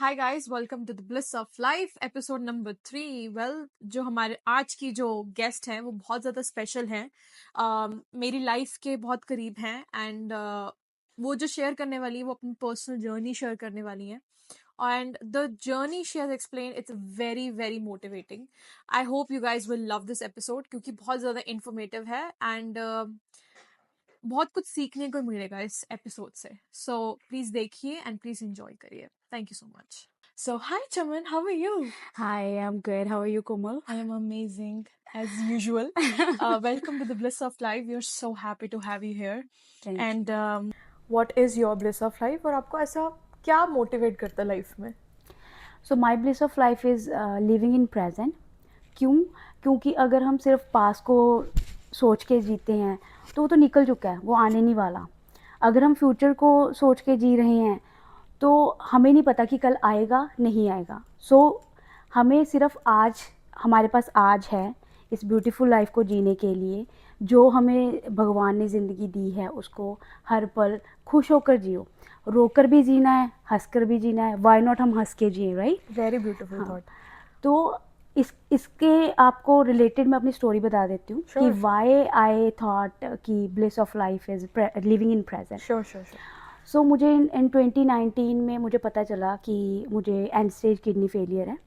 Hi guys, welcome to the bliss of life episode number 3। जो हमारे आज की जो गेस्ट हैं वो बहुत ज़्यादा स्पेशल हैं। मेरी लाइफ के बहुत करीब हैं एंड वो जो शेयर करने वाली है वो अपनी पर्सनल जर्नी शेयर करने वाली हैं। And the journey she has explain it's very very motivating. I hope you guys will love this episode क्योंकि बहुत ज़्यादा इंफॉर्मेटिव है एंड बहुत कुछ सीखने को मिलेगा इस एपिसोड से। सो प्लीज देखिए एंड प्लीज एंजॉय करिए। Thank you so much. So, hi Chaman, how are you? Hi, I'm good. How are you, Komal? I am amazing as usual. Welcome to the Bliss of Life. We are so happy to have you here. Thank And you. What is your bliss of life? और आपको ऐसा क्या motivate करता है life में? So my bliss of life is living in present. क्यों? क्योंकि अगर हम सिर्फ पास को सोच के जीते हैं तो वो तो निकल चुका है, वो आने नहीं वाला। अगर हम फ्यूचर को सोच के जी रहे हैं तो हमें नहीं पता कि कल आएगा नहीं आएगा। सो हमें सिर्फ आज, हमारे पास आज है इस ब्यूटीफुल लाइफ को जीने के लिए। जो हमें भगवान ने ज़िंदगी दी है उसको हर पल खुश होकर जियो। रोकर भी जीना है, हंसकर भी जीना है। वाई नॉट हम हंस के जिए, राइट? वेरी ब्यूटीफुल हाँ, थॉट। तो इसके आपको रिलेटेड मैं अपनी स्टोरी बता देती हूँ कि वाई आई थॉट कि bliss of life is living in present. Sure. So मुझे इन 2019 में मुझे पता चला कि मुझे एंड स्टेज किडनी फेलियर है,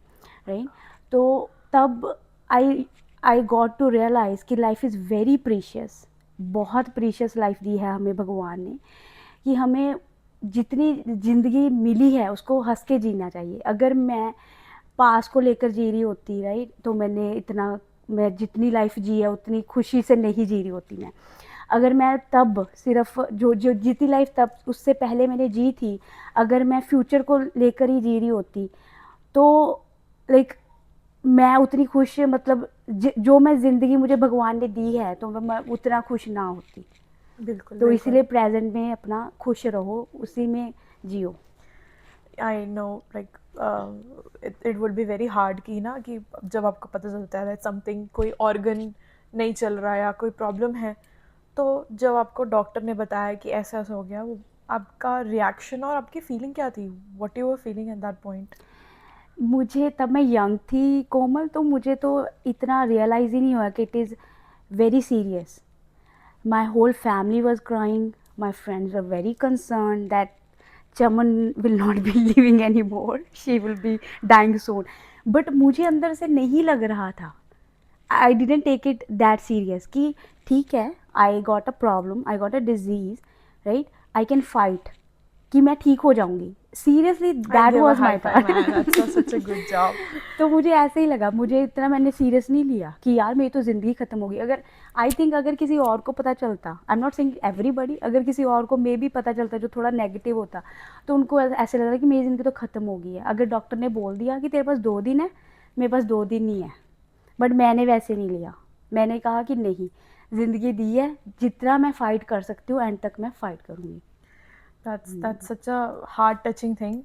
राइट? तो तब I I got to realise कि लाइफ इज़ वेरी प्रीशियस। बहुत प्रीशियस लाइफ दी है हमें भगवान ने, कि हमें जितनी ज़िंदगी मिली है उसको हंस के जीना चाहिए। अगर मैं पास को लेकर जी रही होती, राइट, तो मैं जितनी लाइफ जी है उतनी खुशी से नहीं जी रही होती मैं। अगर मैं तब सिर्फ जो जो जीती लाइफ तब उससे पहले मैंने जी थी, अगर मैं फ्यूचर को लेकर ही जी रही होती तो लाइक मैं उतनी खुश, मतलब जो मैं ज़िंदगी मुझे भगवान ने दी है तो मैं उतना खुश ना होती। बिल्कुल तो इसीलिए प्रेजेंट में अपना खुश रहो, उसी में जियो। I know like it would be very hard कि ना कि जब आपको पता चलता है समथिंग, कोई ऑर्गन नहीं चल रहा है या कोई प्रॉब्लम है, तो जब आपको डॉक्टर ने बताया कि ऐसा ऐसा हो गया, वो आपका रिएक्शन और आपकी फीलिंग क्या थी? What you were feeling at that point? मुझे तब, मैं यंग थी कोमल, तो मुझे तो इतना रियलाइज़ ही नहीं हुआ कि it is very serious. My whole family was crying, my friends were very concern that Chaman will not be living any more, she will be dying soon. But मुझे अंदर से नहीं लग रहा था, I didn't take it that serious कि ठीक है, I got a problem, I got a disease, right, I can fight, कि मैं ठीक हो जाऊंगी। Seriously that was my thought. तो मुझे ऐसे ही लगा, मुझे इतना मैंने सीरियस नहीं लिया कि यार मेरी तो ज़िंदगी ख़त्म हो गई। अगर आई थिंक अगर किसी और को पता चलता, आई एम नॉट सेइंग एवरीबडी, अगर किसी और को मे भी पता चलता जो थोड़ा नेगेटिव होता, तो उनको ऐसे लगता कि मेरी ज़िंदगी तो ख़त्म हो गई है। अगर डॉक्टर ने बोल दिया कि तेरे पास 2 दिन है, मेरे पास 2 दिन नहीं है। बट मैंने वैसे नहीं लिया, मैंने कहा कि नहीं, ज़िंदगी दी है, जितना मैं फ़ाइट कर सकती हूँ एंड तक मैं फ़ाइट करूँगी। That's such a heart touching thing.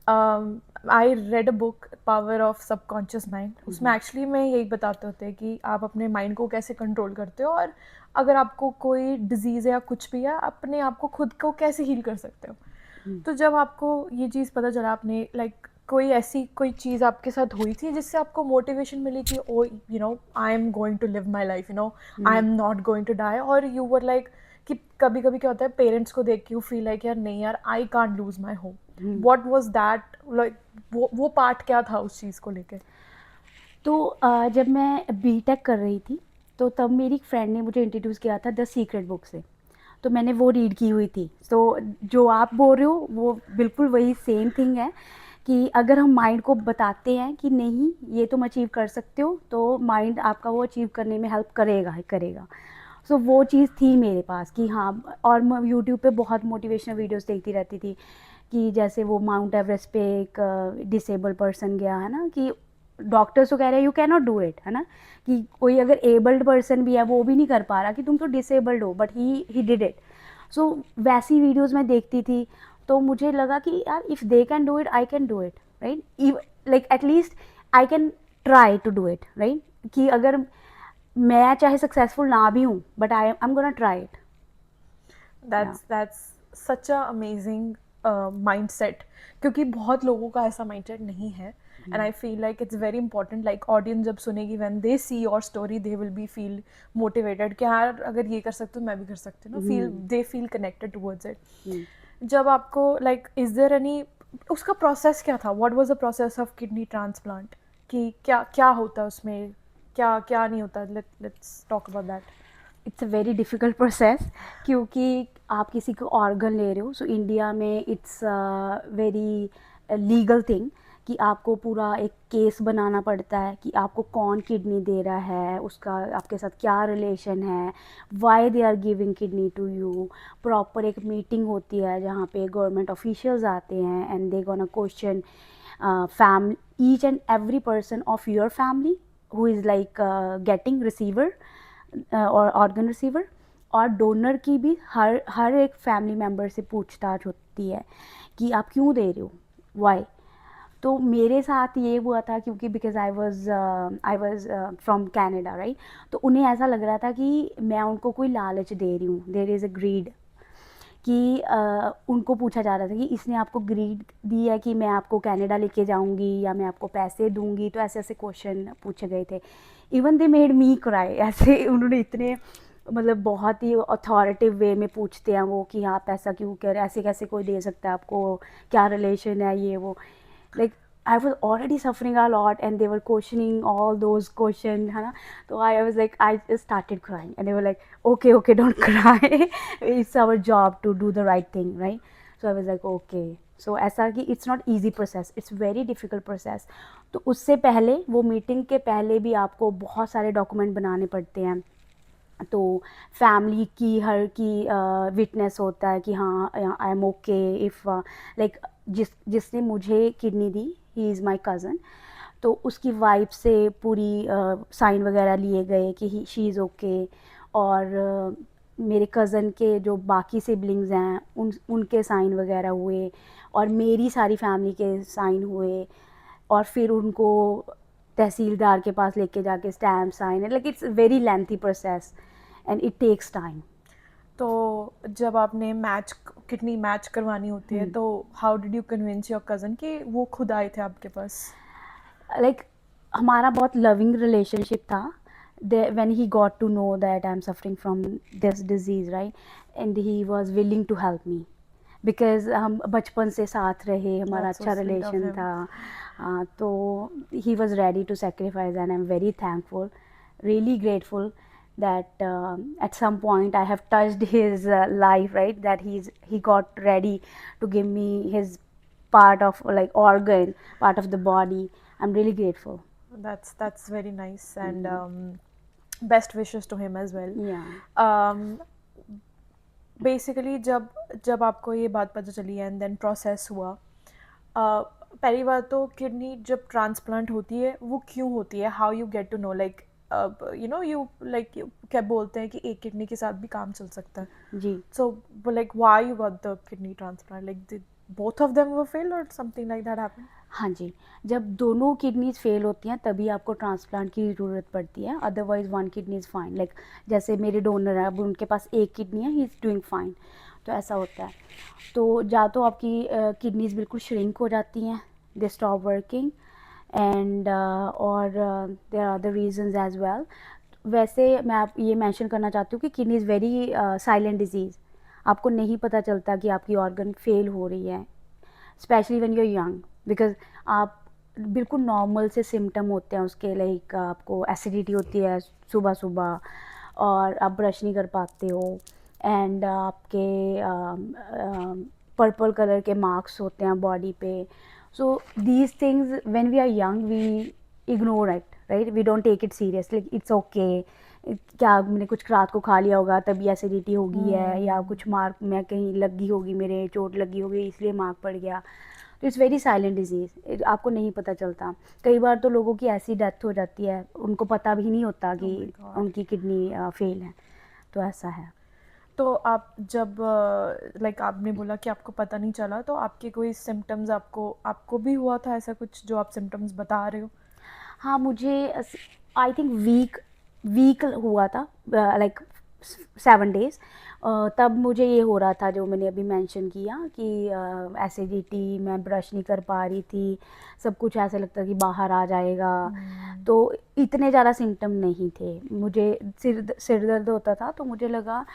I read a book, Power of Subconscious Mind. उसमें एक्चुअली में यही बताते होते हैं कि आप अपने माइंड को कैसे कंट्रोल करते हो, और अगर आपको कोई डिजीज़ या कुछ भी है, अपने आप को खुद को कैसे हील कर सकते हो। तो जब आपको ये चीज़ पता चला, आपने लाइक कोई चीज़ आपके साथ हुई थी जिससे आपको मोटिवेशन मिली कि oh you know I am going to live my life, I am not going to die, और यू वर लाइक कि कभी कभी क्या होता है पेरेंट्स को देख के यू फील लाइक यार नहीं यार, I can't lose my hope. What was that like, वो पार्ट क्या था उस चीज़ को लेके? तो जब मैं बीटेक कर रही थी तो तब मेरी एक फ्रेंड ने मुझे इंट्रोड्यूस किया था द सीक्रेट बुक से, तो मैंने वो रीड की हुई थी। तो जो आप बोल रहे हो वो बिल्कुल वही सेम थिंग है कि अगर हम माइंड को बताते हैं कि नहीं ये तुम अचीव कर सकते हो, तो माइंड आपका वो अचीव करने में हेल्प करेगा ही करेगा। सो वो चीज़ थी मेरे पास कि हाँ। और मैं यूट्यूब पे बहुत मोटिवेशनल वीडियोस देखती रहती थी कि जैसे वो माउंट एवरेस्ट पे एक डिसेबल पर्सन गया है ना, कि डॉक्टर्स तो कह रहे हैं you can not do it, है ना, कि कोई अगर एबल्ड पर्सन भी है वो भी नहीं कर पा रहा, कि तुम तो डिसेबल्ड हो, बट ही डिड इट। सो वैसी वीडियोस मैं देखती थी, तो मुझे लगा कि यार if they can do it I can do it, right, like at least I can try to do it, right, कि अगर मैं चाहे सक्सेसफुल ना भी हूँ but I am gonna try it. That's such a amazing mindset, क्योंकि बहुत लोगों का ऐसा माइंडसेट नहीं है. And I feel like it's very important, like audience जब सुनेगी when they see your story they will be feel motivated कि यार अगर ये कर सकते हो मैं भी कर सकती हूँ ना, feel they feel connected towards it. जब आपको लाइक इज देयर एनी, उसका प्रोसेस क्या था, what was the process of kidney transplant, कि क्या क्या होता है उसमें, क्या क्या नहीं होता, let's talk about that. It's a very difficult process, क्योंकि आप किसी को ऑर्गन ले रहे हो. सो इंडिया में इट्स वेरी लीगल थिंग कि आपको पूरा एक केस बनाना पड़ता है कि आपको कौन किडनी दे रहा है, उसका आपके साथ क्या रिलेशन है, why they are giving kidney to you. Proper एक मीटिंग होती है जहाँ पे गवर्नमेंट ऑफिशियल्स आते हैं and they gonna question family, each and every person of your family who is like getting receiver और ऑर्गन रिसीवर, और डोनर की भी हर एक फैमिली मेम्बर से पूछताछ होती है कि आप क्यों दे रहे हो, वाई. तो मेरे साथ ये हुआ था क्योंकि because I was from Canada, right. तो उन्हें ऐसा लग रहा था कि मैं उनको कोई लालच दे रही हूँ, देयर इज़ अ ग्रीड, कि उनको पूछा जा रहा था कि इसने आपको ग्रीड दी है कि मैं आपको कनाडा लेके जाऊंगी या मैं आपको पैसे दूंगी. तो ऐसे ऐसे क्वेश्चन पूछे गए थे. Even they made me cry. ऐसे उन्होंने इतने मतलब बहुत ही अथॉरिटिव वे में पूछते हैं वो कि आप ऐसा क्यों कर रहे हैं, ऐसे कैसे कोई दे सकता है आपको, क्या रिलेशन है ये वो. Like I was already suffering a lot and they were questioning all those questions, है ना. तो I was like, I just started crying and they were like, okay, don't cry. It's our job to do the right thing, right? So I was like, okay. So ऐसा कि it's not easy process, it's very difficult process. तो उससे पहले, वो meeting के पहले भी आपको बहुत सारे डॉक्यूमेंट बनाने पड़ते हैं. तो फैमिली की हर की विटनेस होता है कि हाँ I am okay if like जिसने मुझे kidney the, he is my cousin. तो उसकी वाइफ से पूरी साइन वगैरह लिए गए कि शी इज़ ओके. और मेरे कज़न के जो बाकी सिबलिंग्स हैं उनके साइन वगैरह हुए, और मेरी सारी फैमिली के साइन हुए, और फिर उनको तहसीलदार के पास लेके जाके stamp sign, like it's very lengthy process and it takes time. तो जब आपने मैच किडनी मैच करवानी होती है, तो how did you convince your cousin कि वो खुद आए थे आपके पास? लाइक हमारा बहुत लविंग रिलेशनशिप था. when he got to know that I'm suffering from this disease, right, and he was willing to help me because हम बचपन से साथ रहे, हमारा That's so अच्छा sweet of रिलेशन him. था. तो he was ready to sacrifice and I'm very thankful, really grateful that at some point I have touched his life, right, that he got ready to give me his part of like organ, part of the body. I'm really grateful. That's very nice, and best wishes to him as well. Yeah. Basically जब जब आपको ये बात पता चली and then process हुआ, पहली बार तो किडनी जब ट्रांसप्लांट होती है वो क्यों होती है, how you get to know, like you know you like क्या बोलते हैं कि एक किडनी के साथ भी काम चल सकता है. जी. So like why you got the kidney transplant, like both of them were failed or something like that happened? हाँ जी. जब दोनों किडनीज फेल होती हैं तभी आपको ट्रांसप्लांट की ज़रूरत पड़ती है, otherwise one kidney is fine. Like जैसे मेरे डोनर हैं, अब उनके पास एक किडनी है, ही इज़ डूइंग फाइन. तो ऐसा होता है. तो या तो आपकी किडनीज बिल्कुल श्रिंक हो जाती हैं, दे स्टॉप वर्किंग, एंड और there are other reasons as well. वैसे मैं आप ये मेंशन करना चाहती हूँ कि kidney is very silent disease. आपको नहीं पता चलता कि आपकी ऑर्गन फेल हो रही है, specially when you are young, because आप बिल्कुल नॉर्मल से सिम्टम होते हैं उसके. लाइक आपको एसिडिटी होती है सुबह सुबह, और आप ब्रश नहीं कर पाते हो, एंड आपके पर्पल कलर के मार्क्स होते हैं बॉडी पे. So these things when we are young we ignore it, right, we don't take it seriously. It's okay, क्या मैंने कुछ रात को खा लिया होगा तभी एसिडिटी होगी है, या कुछ मार्क में कहीं लगी होगी, मेरे चोट लगी होगी इसलिए मार्क पड़ गया. तो इट्स वेरी साइलेंट डिजीज़, आपको नहीं पता चलता. कई बार तो लोगों की ऐसी डेथ हो जाती है उनको पता भी नहीं होता कि उनकी किडनी फेल है. तो ऐसा है. तो आप जब लाइक आपने बोला कि आपको पता नहीं चला, तो आपके कोई सिम्टम्स आपको भी हुआ था ऐसा कुछ जो आप सिम्टम्स बता रहे हो? हाँ, मुझे आई थिंक वीक हुआ था, लाइक 7 days। तब मुझे ये हो रहा था जो मैंने अभी मेंशन किया कि एसिडिटी, मैं ब्रश नहीं कर पा रही थी, सब कुछ ऐसा लगता कि बाहर आ जाएगा। तो इतने ज़्यादा सिम्टम नहीं थे, मुझे सिर दर्द होता था तो मुझे लगा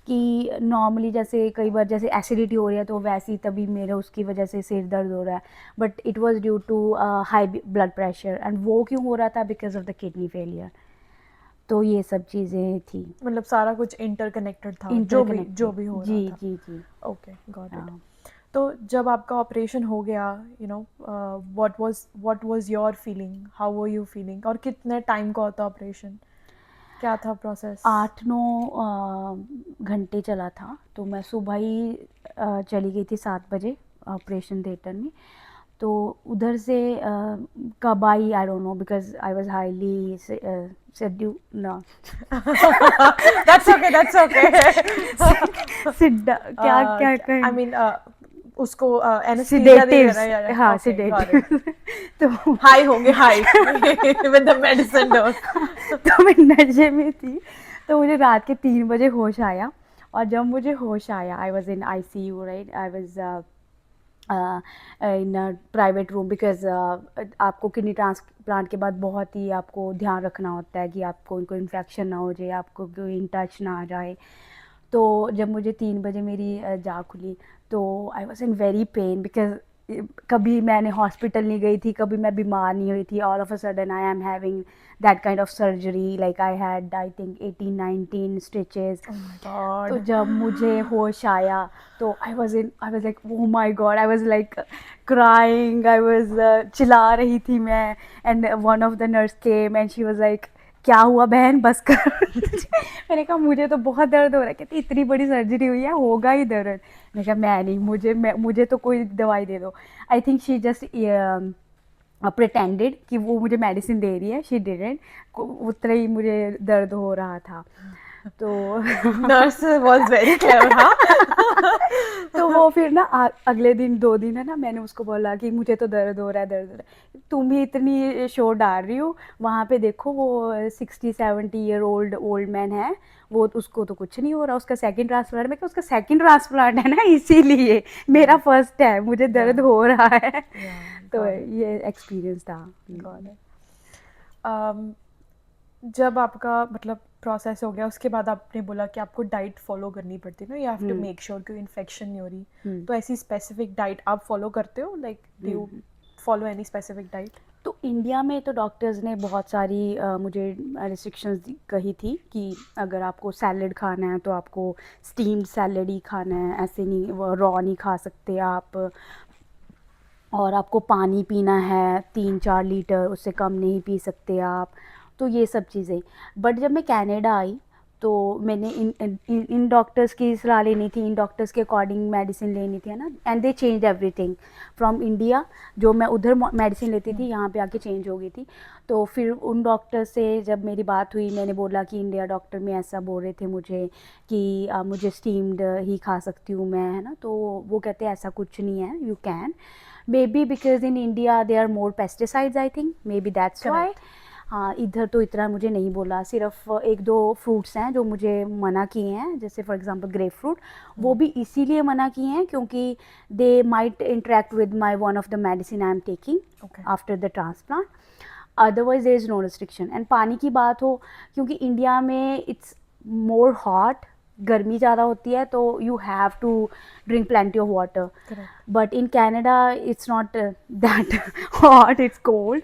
कि नॉर्मली जैसे कई बार जैसे एसिडिटी हो रही है तो वैसी तभी मेरे उसकी वजह से सिर दर्द हो रहा है, but it was due to high blood pressure. And वो क्यों हो रहा था? Because of the kidney failure. तो ये सब चीज़ें थी। मतलब सारा कुछ इंटरकनेक्टेड था, जो इंटरकनेक्टेड। भी हो रहा जी था। जी जी। Okay, got it. हाँ। तो जब आपका ऑपरेशन हो गया, you know, what was your feeling, how were you feeling, और कितने टाइम का होता ऑपरेशन, क्या था प्रोसेस? 8-9 घंटे चला था। तो मैं सुबह ही चली गई थी 7 बजे ऑपरेशन थिएटर में। तो उधर से कब I I don't know, because I was highly sedated ना दैट्स ओके। क्या क्या आई कहें, मीन उसको एनेस्थीसिया दे सिडेटिव्स, रहा है। हाँ ओके, गॉट इट। सिडेटिव। तो हाई होंगे, high with the medicine dose. तो मैं नशे में थी। तो मुझे रात के 3 बजे होश आया। और जब मुझे होश आया, आई was in ICU, right, I was in private room, because आपको किडनी ट्रांसप्लांट के बाद बहुत ही आपको ध्यान रखना होता है कि आपको इनको इन्फेक्शन ना हो जाए, आपको कोई इन टच ना आ जाए। तो जब मुझे 3 बजे मेरी जाग खुली तो I was in very pain, because कभी मैंने हॉस्पिटल नहीं गई थी, कभी मैं बीमार नहीं हुई थी। All of a sudden I am having that kind of surgery, like I had I think 18-19 stitches. Oh my तो गॉड। जब मुझे होश आया तो I was like oh my God, I was like crying, I was चिल्ला रही थी मैं। And one of the nurse came and she was like क्या हुआ बहन, बस कर। मैंने कहा मुझे तो बहुत दर्द हो रहा है। कहती इतनी बड़ी सर्जरी हुई है, होगा ही दर्द। मैंने कहा मैं नहीं, मुझे तो कोई दवाई दे दो। I think she just pretended कि वो मुझे मेडिसिन दे रही है, शी डिडंट। उतना ही मुझे दर्द हो रहा था। तो नर्स वाज वेरी क्लेवर, हाँ। तो वो फिर ना अगले दिन 2 दिन है ना, मैंने उसको बोला कि मुझे तो दर्द हो रहा है, दर्द हो रहा है, तुम ही इतनी शोर डाल रही हो, वहाँ पे देखो वो 60-70 ईयर ओल्ड मैन है, वो उसको तो कुछ नहीं हो रहा, उसका सेकंड ट्रांसप्लांट। मैं, उसका सेकंड ट्रांसप्लांट है ना, इसीलिए मेरा फर्स्ट है, मुझे दर्द हो रहा है। तो ये एक्सपीरियंस था। Got it. जब आपका मतलब प्रोसेस हो गया, उसके बाद आपने बोला कि आपको डाइट फॉलो करनी पड़ती है ना, you have to make sure कि इन्फेक्शन नहीं हो रही। तो ऐसी स्पेसिफिक डाइट आप फॉलो करते हो, like do you follow any specific diet? तो इंडिया में तो डॉक्टर्स ने बहुत सारी मुझे रिस्ट्रिक्शंस कही थी कि अगर आपको सैलड खाना है तो आपको स्टीम्ड सैलड ही खाना है, ऐसे नहीं रॉ नहीं खा सकते आप। और आपको पानी पीना है 3-4 लीटर, उससे कम नहीं पी सकते आप। तो ये सब चीज़ें। बट जब मैं कनाडा आई तो मैंने इन डॉक्टर्स की सलाह लेनी थी, इन डॉक्टर्स के अकॉर्डिंग मेडिसिन लेनी थी, है ना। And they change everything from India. जो मैं उधर मेडिसिन लेती थी, यहाँ पे आके चेंज हो गई थी। तो फिर उन डॉक्टर से जब मेरी बात हुई, मैंने बोला कि इंडिया डॉक्टर में ऐसा बोल रहे थे मुझे कि मुझे स्टीम्ड ही खा सकती हूँ मैं, है ना। तो वो कहते हैं ऐसा कुछ नहीं है, you can, maybe because in India they are more pesticides, I think maybe that's why. हाँ, इधर तो इतना मुझे नहीं बोला, सिर्फ 1-2 फ्रूट्स हैं जो मुझे मना किए हैं, जैसे फॉर एग्जांपल ग्रेप फ्रूट। वो भी इसीलिए मना किए हैं क्योंकि they might interact with my one of the medicine I am taking after the transplant. Otherwise there is no restriction. And पानी की बात हो, क्योंकि इंडिया में इट्स मोर हॉट, गर्मी ज़्यादा होती है, तो you have to drink plenty of water. But in Canada it's not that hot, it's cold,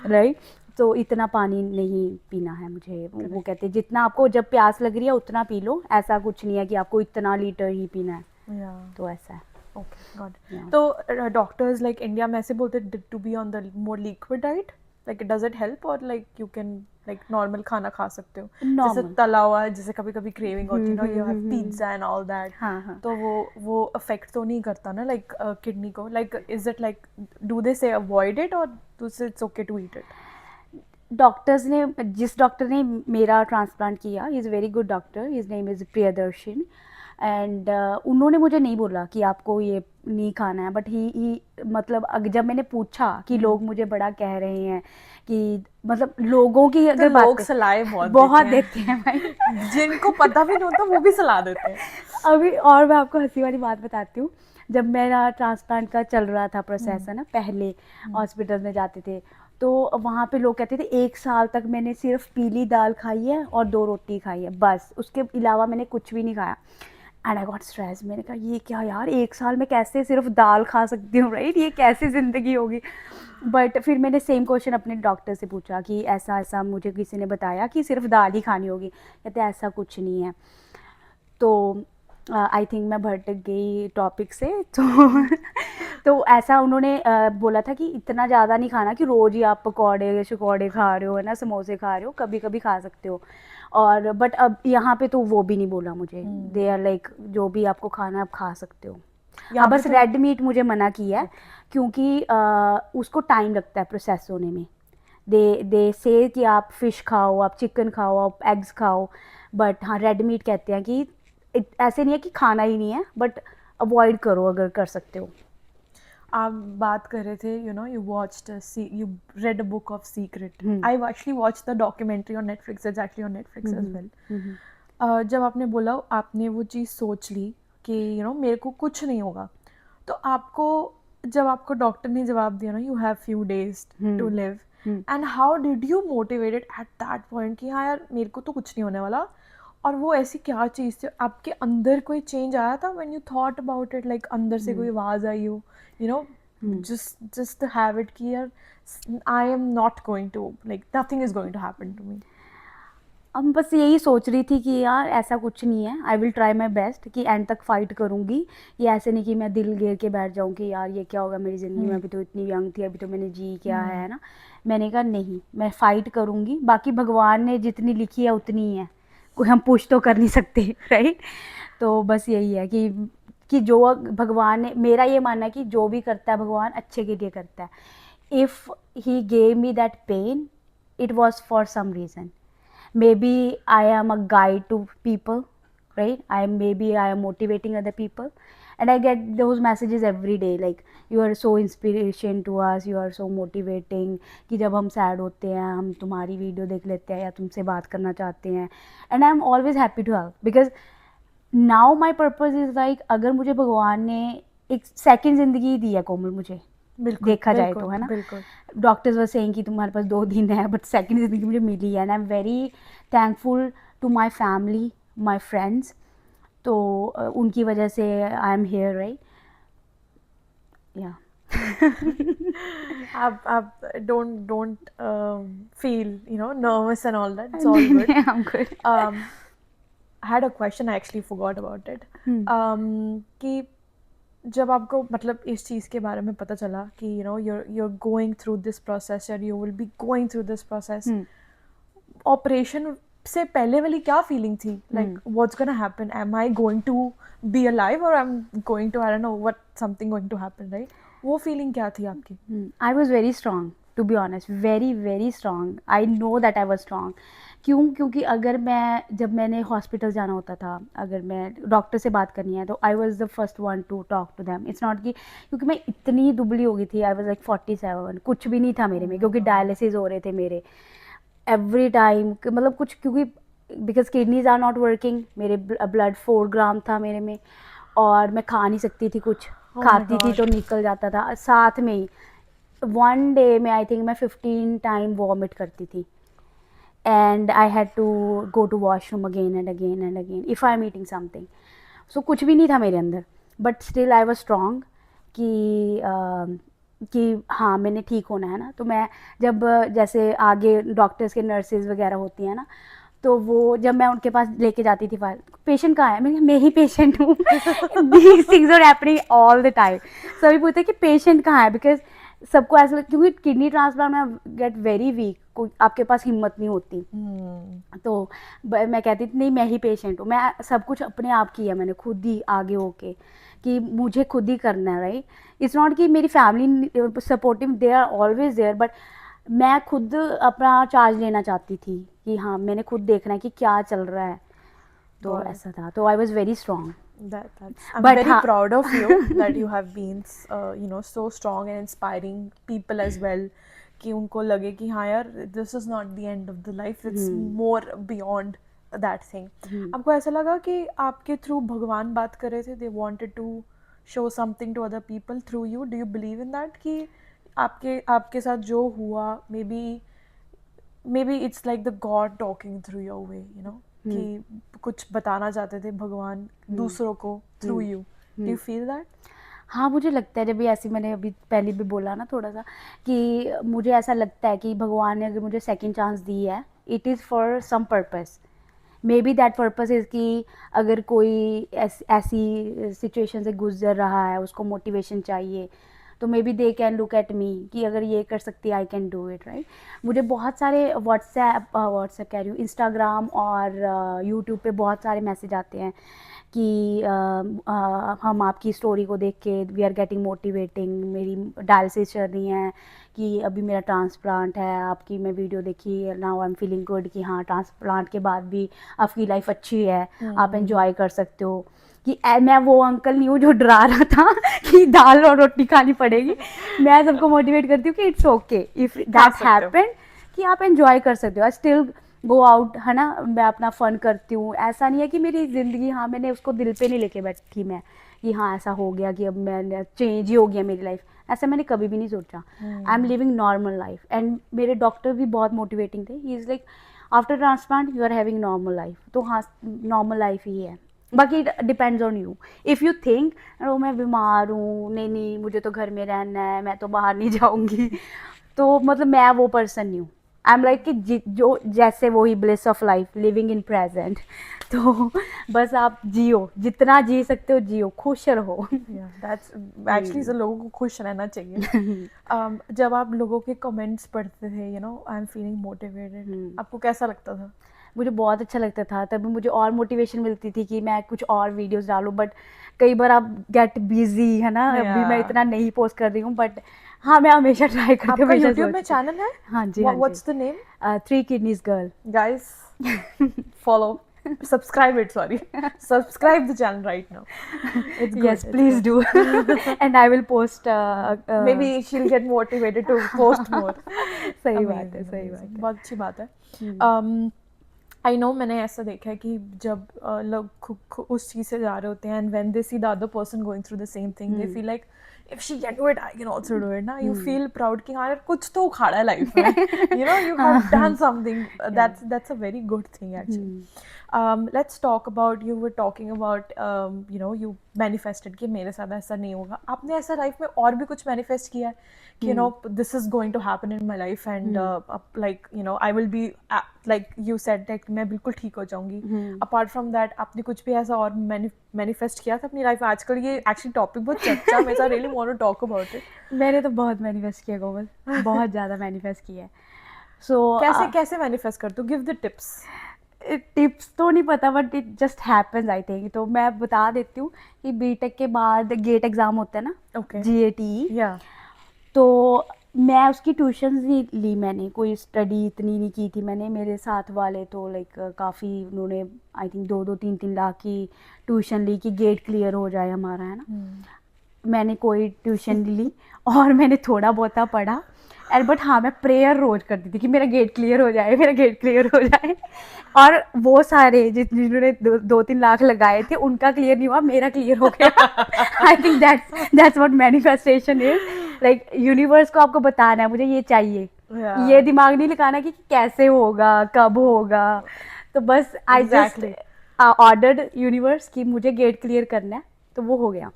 right. तो इतना पानी नहीं पीना है मुझे। वो कहते हैं जितना आपको जब प्यास लग रही है उतना पी लो, ऐसा कुछ नहीं है कि आपको इतना लीटर ही पीना है। तो ऐसा है। Okay, got. तो डॉक्टर्स लाइक इंडिया में ऐसे बोलते हैं to be on the more liquid diet, like does it help, और like you can like normal खाना खा सकते हो, जैसे तला हुआ, जैसे कभी कभी क्रेविंग होती है ना, you have pizza and all that. तो वो अफेक्ट तो नहीं करता ना, लाइक किडनी को, like is it like do they say avoid it, और do say it's okay to eat it? Doctors ने, जिस डॉक्टर ने मेरा ट्रांसप्लांट किया, he is very good doctor, his name is Priyadarshan. And उन्होंने मुझे नहीं बोला कि आपको ये नहीं खाना है, बट ही मतलब जब मैंने पूछा कि लोग मुझे बड़ा कह रहे हैं कि मतलब लोगों की तो अगर लोग बात सलाह बहुत बहुत देते देते हैं भाई हैं जिनको पता भी नहीं होता वो भी सलाह देते हैं। अभी और मैं आपको हंसी वाली बात बताती हूँ। जब मेरा ट्रांसप्लांट का चल रहा था प्रोसेस है ना, पहले हॉस्पिटल में जाते थे तो वहाँ पे लोग कहते थे 1 साल तक मैंने सिर्फ पीली दाल खाई है और 2 रोटी खाई है, बस उसके अलावा मैंने कुछ भी नहीं खाया। एंड आई गॉट स्ट्रेस, मैंने कहा ये क्या यार, 1 साल में कैसे सिर्फ दाल खा सकती हूँ, राइट, ये कैसी ज़िंदगी होगी। बट फिर मैंने सेम क्वेश्चन अपने डॉक्टर से पूछा कि ऐसा ऐसा मुझे किसी ने बताया कि सिर्फ दाल ही खानी होगी, कहते ऐसा कुछ नहीं है। तो आई थिंक मैं भटक गई टॉपिक से। तो ऐसा उन्होंने बोला था कि इतना ज़्यादा नहीं खाना कि रोज़ ही आप पकौड़े शकौड़े खा रहे हो है ना, समोसे खा रहे हो, कभी कभी खा सकते हो। और बट अब यहाँ पे तो वो भी नहीं बोला मुझे, दे आर लाइक जो भी आपको खाना है आप खा सकते हो। यहाँ हाँ पे बस तो रेड मीट मुझे मना किया है क्योंकि उसको टाइम लगता है प्रोसेस होने में। दे से कि आप फ़िश खाओ, आप चिकन खाओ, आप एग्स खाओ, बट हाँ रेड मीट कहते हैं कि ऐसे नहीं है कि खाना ही नहीं है, बट अवॉइड करो अगर कर सकते हो। आप बात कर रहे थे you read a book of secret. I actually watch the documentary on Netflix, it's actually on Netflix as well. जब आपने बोला आपने वो चीज़ सोच ली कि मेरे को कुछ नहीं होगा, तो आपको जब आपको डॉक्टर ने जवाब दिया ना you have few days to live, and how did you motivated at that point कि हाँ यार मेरे को तो कुछ नहीं होने वाला। और वो ऐसी क्या चीज़ थी आपके अंदर, कोई चेंज आया था when you thought about it, like अंदर से कोई आवाज़ आई हो जस्ट द हैबिट कि यार I am not going to, like nothing is going to happen to me. अब बस यही सोच रही थी कि यार ऐसा कुछ नहीं है, I will try my best कि एंड तक फाइट करूँगी। ये ऐसे नहीं कि मैं दिल घेर के बैठ जाऊँ कि यार ये क्या होगा मेरी ज़िंदगी में, अभी तो इतनी यंग थी, अभी तो मैंने जी क्या है ना। मैंने कहा नहीं, मैं फ़ाइट करूँगी, बाकी भगवान ने जितनी लिखी है उतनी ही है, कोई हम पुश तो कर नहीं सकते राइट। तो बस यही है कि जो भगवान ने, मेरा ये मानना है कि जो भी करता है भगवान अच्छे के लिए करता है। If he gave me that pain, it was for some reason. Maybe I am a guide to people, right? Maybe I am motivating other people, and I get those messages every day like you are so inspiration to us, you are so motivating, कि जब हम sad होते हैं हम तुम्हारी video देख लेते हैं या तुमसे बात करना चाहते हैं, and I am always happy to help because now my purpose is like अगर मुझे भगवान ने एक सेकंड ज़िंदगी दी है कोमल, मुझे बिल्कुल देखा जाए बिल्कुल तो है ना, बिल्कुल। डॉक्टर्स वर सेइंग कि तुम्हारे पास 2 दिन है, बट सेकंड ज़िंदगी मुझे मिली है, and I am very thankful to my family, my friends. तो उनकी वजह से आई एम हियर, राइट, या। आप don't feel nervous and all that, it's all good. I am good. I had a question, I actually forgot about it. कि जब आपको मतलब इस चीज़ के बारे में पता चला कि you're going through this process or you will be going through this process, operation से पहले वाली क्या फीलिंग थी, like what's gonna happen, am I going to be alive और I am going to, I don't know what, something going to happen, right? वो feeling क्या थी आपकी? I was very strong to be honest, very very strong, I know that I was strong. क्योंकि अगर जब मैंने hospital जाना होता था, अगर मैं डॉक्टर से बात करनी है तो I was the first one to talk to them. It's not कि क्योंकि मैं इतनी दुबली हो गई थी, आई वॉज लाइक 47, कुछ भी नहीं था मेरे में, क्योंकि डायलिसिस हो रहे थे मेरे एवरी टाइम, मतलब कुछ, क्योंकि because kidneys are not working, मेरे ब्लड 4 ग्राम था मेरे में, और मैं खा नहीं सकती थी कुछ, खाती थी तो निकल जाता था साथ में ही। वन डे में आई थिंक मैं 15 टाइम वॉमिट करती थी, and I had to go to washroom again and again and again if I am eating something. So कुछ भी नहीं था मेरे अंदर, but still I was strong कि हाँ मैंने ठीक होना है ना। तो मैं जब जैसे आगे डॉक्टर्स के नर्सेज वगैरह होती हैं ना, तो वो जब मैं उनके पास लेके जाती थी फाइल, पेशेंट कहाँ है, मैं ही पेशेंट हूँ। These things are happening all the time. सभी पूछते हैं कि पेशेंट कहाँ है, बिकॉज सबको ऐसा लगता, क्योंकि किडनी ट्रांसप्लांट में गेट वेरी वीक, कोई आपके पास हिम्मत नहीं होती। तो मैं कहती थी नहीं मैं ही पेशेंट हूँ, मैं सब कुछ अपने आप किया मैंने, खुद ही आगे होके कि मुझे खुद ही करना है, राइट। इट्स नॉट कि मेरी family supportive, they are always there, but मैं खुद अपना चार्ज लेना चाहती थी कि हाँ मैंने खुद देखना है कि क्या चल रहा है। तो ऐसा था, तो I was very strong. I'm But very हाँ proud of you that you have been so strong and inspiring people as well, कि उनको लगे कि हाँ यार, this is not the end of the life, it's more beyond that thing. आपको ऐसा लगा कि आपके थ्रू भगवान बात कर रहे थे, they wanted to show something to other people through you? Do you believe in that कि आपके साथ जो हुआ, maybe it's like the God talking through your way, कि कुछ बताना चाहते थे भगवान दूसरों को through you? Do you feel that? हाँ, मुझे लगता है, जब भी ऐसे मैंने अभी पहले भी बोला ना थोड़ा सा, कि मुझे ऐसा लगता है कि भगवान ने अगर मुझे सेकंड चांस दी है, it is for some purpose. Maybe that purpose is कि अगर कोई ऐसी सिचुएशन से गुजर रहा है, उसको मोटिवेशन चाहिए, तो may be they can look at me कि अगर ये कर सकती है, आई कैन डू इट, राइट. मुझे बहुत सारे व्हाट्सएप कह रही हूँ, इंस्टाग्राम और यूट्यूब पे बहुत सारे मैसेज आते हैं कि हम आपकी स्टोरी को देख के वी आर गेटिंग मोटिवेटिंग, मेरी डायलिसिस चल रही हैं, कि अभी मेरा ट्रांसप्लांट है, आपकी मैं वीडियो देखी, now I am feeling good, कि हाँ ट्रांसप्लांट के बाद भी आपकी लाइफ अच्छी है, आप एंजॉय कर सकते हो. कि मैं वो अंकल नहीं हूँ जो डरा रहा था कि दाल और रोटी खानी पड़ेगी. मैं सबको मोटिवेट करती हूँ कि it's okay if that happened, कि आप एंजॉय कर सकते हो. आई स्टिल गो आउट, है ना, मैं अपना फ़न करती हूँ. ऐसा नहीं है कि मेरी ज़िंदगी, हाँ मैंने उसको दिल पे नहीं लेके बैठी मैं कि हाँ ऐसा हो गया कि अब मैंने चेंज ही हो गया मेरी लाइफ. ऐसा मैंने कभी भी नहीं सोचा. I am living normal life. And मेरे डॉक्टर भी बहुत मोटिवेटिंग थे. He is like, after transplant you are having normal life. तो हाँ, नॉर्मल लाइफ ही है. बाकी depends on you. If you think मैं बीमार हूँ, नहीं नहीं मुझे तो घर में रहना है, मैं तो बाहर नहीं जाऊँगी, तो मतलब मैं वो पर्सन नहीं हूँ. आई एम लाइक कि जो जैसे वही bliss of life, living in present. तो बस आप जियो, जितना जी सकते हो जियो, खुश रहो. दैट्स एक्चुअली सब लोगों को खुश रहना चाहिए. जब आप लोगों के कमेंट्स पढ़ते थे, आई एम फीलिंग मोटिवेटेड, आपको कैसा लगता था? मुझे बहुत अच्छा लगता था. तभी मुझे और मोटिवेशन मिलती थी कि मैं कुछ और वीडियोस डालूं. बट कई बार आप गेट बिजी, है ना, अभी मैं इतना नहीं पोस्ट कर रही हूँ. बट हाँ, मैं हमेशा ट्राई करती हूँ. आपका हमेशा यूट्यूब में सोचती हूँ. चैनल है? हाँ जी, हाँ जी. What's the name? 3 Kidneys Girl. Guys, follow, subscribe it, sorry. Subscribe the channel right now. It's good. Yes, it's please good. do. And I will post. Maybe she'll get motivated to post more. सही बात है, Amazing, सही amazing. बात है. बहुत अच्छी बात है. आई नो, मैंने ऐसा देखा है कि जब लोग उस चीज़ से जा रहे होते हैं, and when they see the other person going through the same thing, they feel like if she can do it I can also do it. ना, यू फील प्राउड कि हाँ यार, कुछ तो उखाड़ा है लाइफ में. You have done something. That's a very good thing actually. Let's talk about, you were talking about, you manifested कि मेरे साथ ऐसा नहीं होगा. आपने ऐसा लाइफ में और भी कुछ मैनिफेस्ट किया है कि this is going to happen in my life, and like I will be like you said that मैं बिल्कुल ठीक हो जाऊंगी. Apart from that, आपने कुछ भी ऐसा और मैनिफेस्ट किया था अपनी लाइफ में? आजकल ये एक्चुअली टॉपिक बहुत चर्चा में, I really want to talk about it. मैंने तो बहुत मैनिफेस्ट किया कोमल, बहुत ज़्यादा मैनिफेस्ट किया है. सो कैसे मैनिफेस्ट करते हो? Give the tips. टिप्स तो नहीं पता, but it just happens I think. तो मैं बता देती हूँ कि बीटेक के बाद गेट एग्ज़ाम होता है ना, Okay. GATE. Yeah. तो मैं उसकी ट्यूशन्स नहीं ली, मैंने कोई स्टडी इतनी नहीं की थी. मैंने, मेरे साथ वाले तो लाइक काफ़ी, उन्होंने आई थिंक 2-3 लाख की ट्यूशन ली कि गेट क्लियर हो जाए हमारा, है ना. मैंने कोई ट्यूशन नहीं ली और मैंने थोड़ा बहुत पढ़ा. एंड बट हाँ, मैं प्रेयर रोज़ करती थी कि मेरा गेट क्लियर हो जाए, मेरा गेट क्लियर हो जाए. और वो सारे जिन्होंने 2-3 लाख लगाए थे, उनका क्लियर नहीं हुआ, मेरा क्लियर हो गया. I think that's what manifestation is. Like universe को आपको बताना है मुझे ये चाहिए. ये दिमाग नहीं लगाना कि कैसे होगा, कब होगा. तो बस आई जस्ट ऑर्डर्ड यूनिवर्स कि मुझे गेट क्लियर करना है, तो वो हो गया.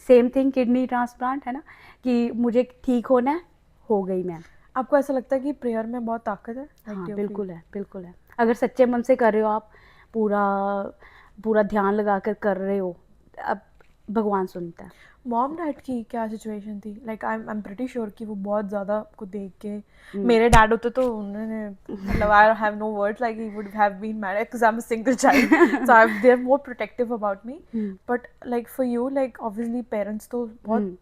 सेम थिंग किडनी ट्रांसप्लांट, है ना, कि मुझे ठीक होना है, हो गई मैं. आपको ऐसा लगता है कि प्रेयर में बहुत ताकत है? हाँ, बिल्कुल है, बिल्कुल है. अगर सच्चे मन से कर रहे हो आप, पूरा ध्यान लगा कर रहे हो, अब भगवान सुनता है. मॉम डैड की क्या सिचुएशन थी? Like I am pretty sure कि वो बहुत ज़्यादा आपको देख के, मेरे डैड होते तो उन्होंने, मतलब I have no words, like he would have been married because I am a single child, so they are more protective about me. But like for you, like obviously parents तो बहुत,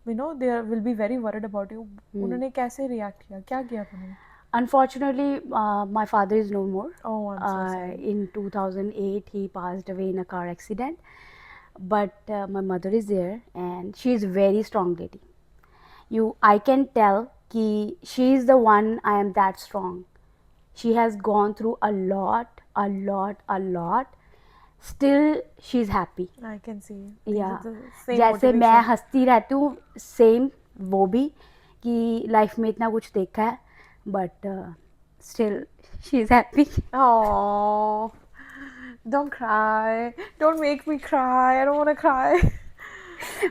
they will be very worried about you. उन्होंने कैसे react किया, क्या किया उन्होंने? Unfortunately, my father is no more. Oh, I'm so sorry. In 2008, he passed away in a car accident. but my mother is there and she is very strong lady. I can tell ki she is the one. I am that strong. She has gone through a lot. Still she is happy. I can see या the same जैसे मैं motivation. हंसती रहती हूँ same वो भी, कि life में इतना कुछ देखा है but still she is happy. Oh, don't cry. Don't make me cry. I don't want to cry.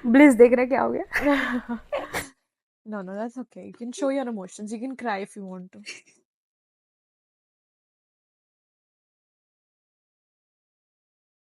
Bliss देख रहे क्या हो गया. No, that's okay. You can show your emotions. You can cry if you want to.